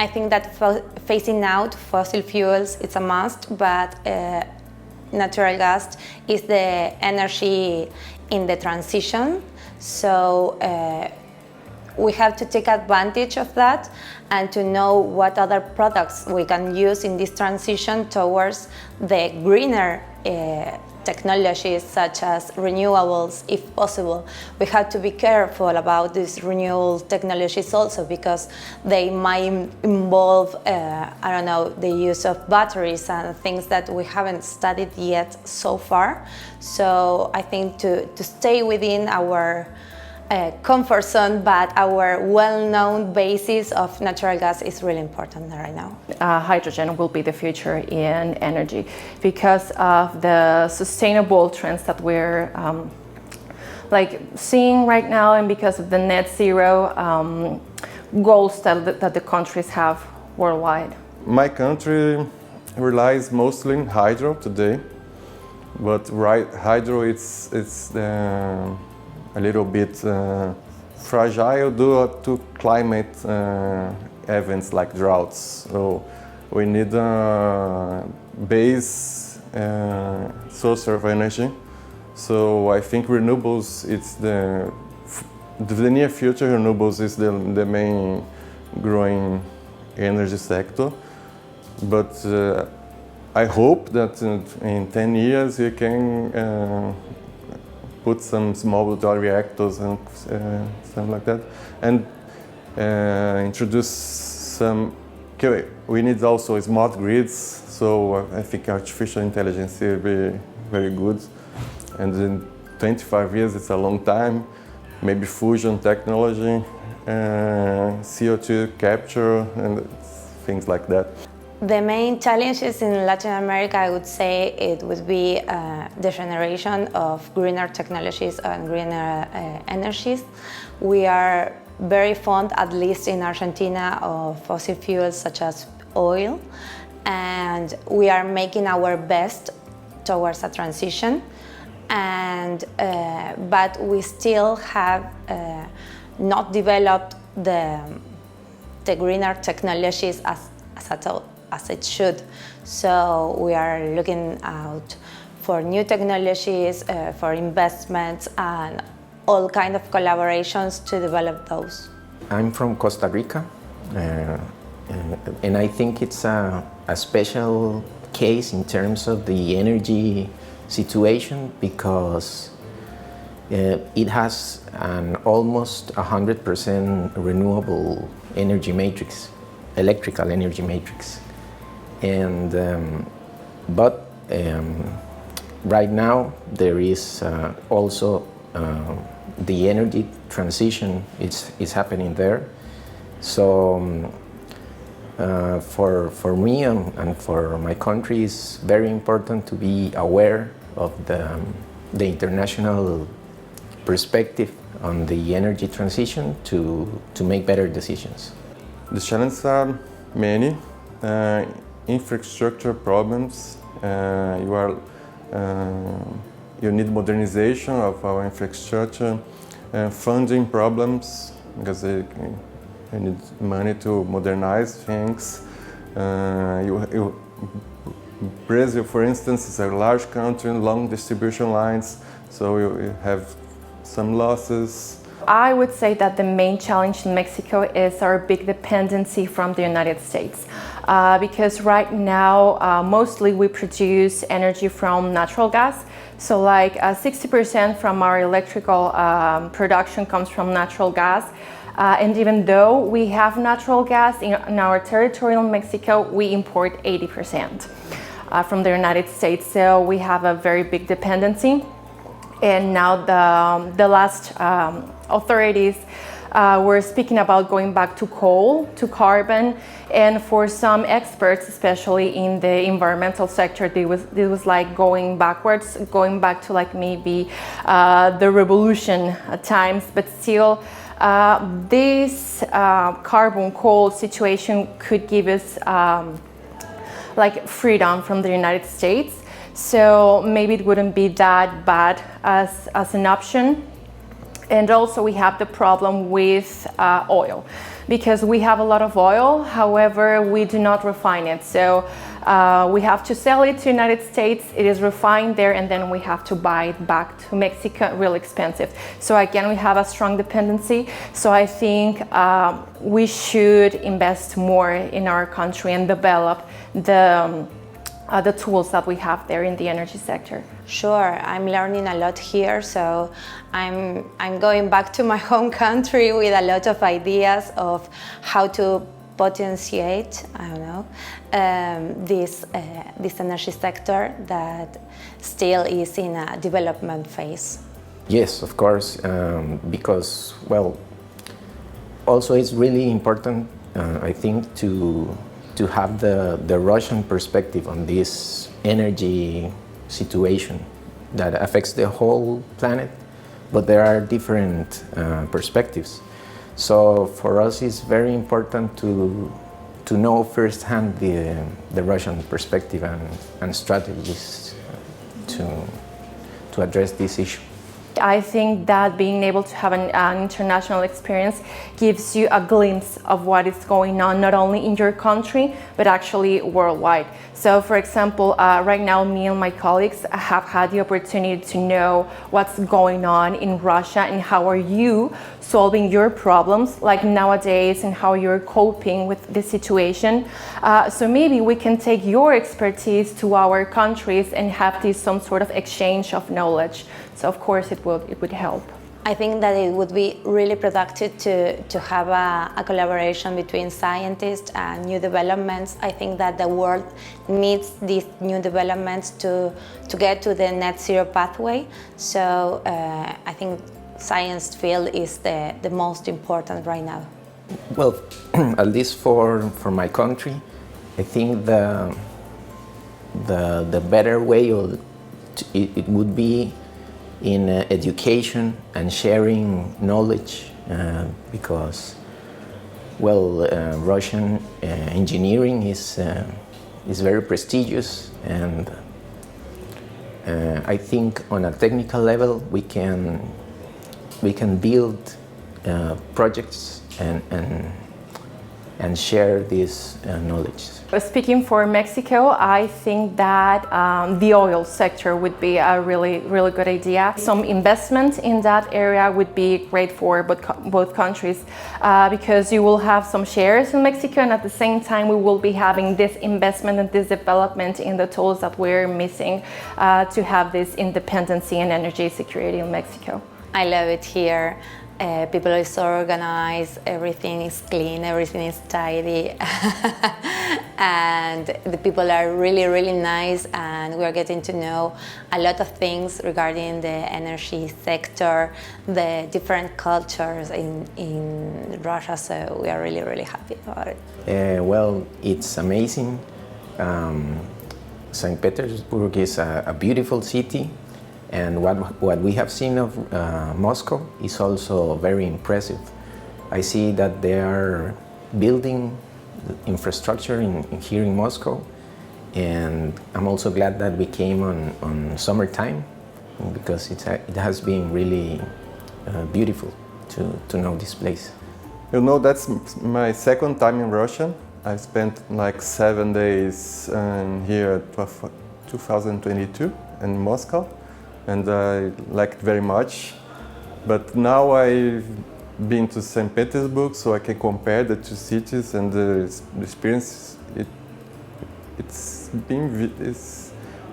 I think that phasing out fossil fuels is a must, but natural gas is the energy in the transition. So we have to take advantage of that and to know what other products we can use in this transition towards the greener technologies, such as renewables, if possible. We have to be careful about these renewable technologies also, because they might involve, the use of batteries and things that we haven't studied yet so far. So I think to stay within our comfort zone, but our well-known basis of natural gas is really important right now. Hydrogen will be the future in energy because of the sustainable trends that we're seeing right now, and because of the net zero goals that the countries have worldwide. My country relies mostly on hydro today, but hydro it's a little bit fragile due to climate events like droughts. So we need a base source of energy. So I think renewables, it's the near future. Renewables is the main growing energy sector. But I hope that in 10 years you can put some small modular reactors and something like that, and introduce some. We need also smart grids, so I think artificial intelligence will be very good. And in 25 years, it's a long time. Maybe fusion technology, CO2 capture, and things like that. The main challenges in Latin America, I would say, it would be the generation of greener technologies and greener energies. We are very fond, at least in Argentina, of fossil fuels such as oil, and we are making our best towards a transition. But we still have not developed the greener technologies as it should. So we are looking out for new technologies, for investments, and all kind of collaborations to develop those. I'm from Costa Rica, and I think it's a special case in terms of the energy situation, because it has an almost 100% renewable energy matrix, electrical energy matrix. And right now there is also the energy transition is happening there. So for me and for my country, it's very important to be aware of the international perspective on the energy transition to make better decisions. The challenges are many. Infrastructure problems. You need modernization of our infrastructure. Funding problems, because you need money to modernize things. Brazil, for instance, is a large country, long distribution lines, so you have some losses. I would say that the main challenge in Mexico is our big dependency from the United States. Because right now, mostly we produce energy from natural gas. So 60% from our electrical production comes from natural gas. And even though we have natural gas in our territorial Mexico, we import 80% from the United States. So we have a very big dependency. And now the last authorities were speaking about going back to coal, to carbon, and for some experts, especially in the environmental sector, this was like going backwards, going back to maybe the revolution times. But still, this carbon coal situation could give us freedom from the United States. So maybe it wouldn't be that bad as an option. And also we have the problem with oil, because we have a lot of oil, however, we do not refine it. So we have to sell it to the United States, it is refined there, and then we have to buy it back to Mexico, really expensive. So again, we have a strong dependency. So I think we should invest more in our country and develop the tools that we have there in the energy sector. Sure, I'm learning a lot here, so I'm going back to my home country with a lot of ideas of how to potentiate, I don't know, this energy sector that still is in a development phase. Yes, of course, because, well, also it's really important, I think, to have the Russian perspective on this energy situation that affects the whole planet, but there are different perspectives. So for us it's very important to know firsthand the Russian perspective and strategies to address this issue. I think that being able to have an international experience gives you a glimpse of what is going on, not only in your country, but actually worldwide. So for example, right now, me and my colleagues have had the opportunity to know what's going on in Russia and how are you solving your problems, like nowadays, and how you're coping with the situation. So maybe we can take your expertise to our countries and have this some sort of exchange of knowledge. So of course it would help. I think that it would be really productive to have a collaboration between scientists and new developments. I think that the world needs these new developments to get to the net zero pathway. So I think science field is the most important right now. Well, at least for my country, I think the better way it would be in education and sharing knowledge, because, well, Russian engineering is very prestigious, and I think on a technical level we can build projects and share this knowledge. Speaking for Mexico, I think that the oil sector would be a really good idea. Some investment in that area would be great for both countries, because you will have some shares in Mexico, and at the same time we will be having this investment and this development in the tools that we're missing to have this independency and energy security in Mexico. I love it here. People are so organized, everything is clean, everything is tidy, and the people are really nice, and we are getting to know a lot of things regarding the energy sector, the different cultures in Russia, so we are really happy about it. Well, it's amazing. St. Petersburg is a beautiful city. And what we have seen of Moscow is also very impressive. I see that they are building infrastructure here in Moscow, and I'm also glad that we came on summertime, because it has been really beautiful to know this place. You know, that's my second time in Russia. I spent like 7 days here 2022 in Moscow. And I liked it very much. But now I've been to St. Petersburg, so I can compare the two cities, and the experience it's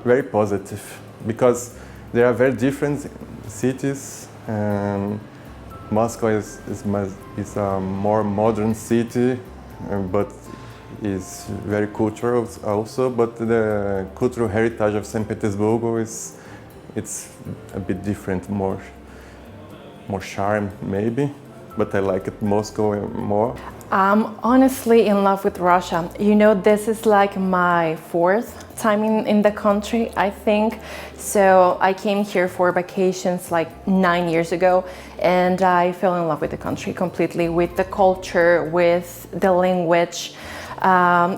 very positive, because they are very different cities. And Moscow is a more modern city, but is very cultural also. But the cultural heritage of St. Petersburg it's a bit different, more charm maybe, but I like it Moscow more. I'm honestly in love with Russia. You know, this is like my 4th time in the country, I think. So I came here for vacations like 9 years ago, and I fell in love with the country completely, with the culture, with the language,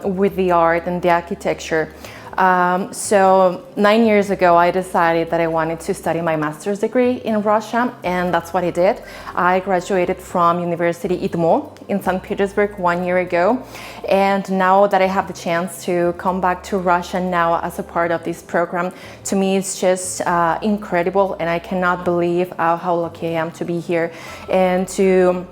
with the art and the architecture. So 9 years ago, I decided that I wanted to study my master's degree in Russia, and that's what I did. I graduated from University ITMO in St. Petersburg 1 year ago, and now that I have the chance to come back to Russia now as a part of this program, to me it's just incredible, and I cannot believe how lucky I am to be here and to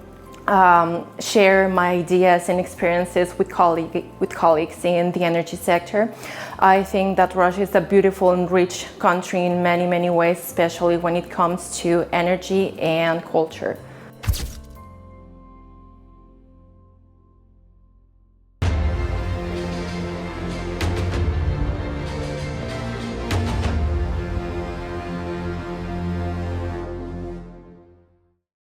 share my ideas and experiences with colleagues in the energy sector. I think that Russia is a beautiful and rich country in many ways, especially when it comes to energy and culture.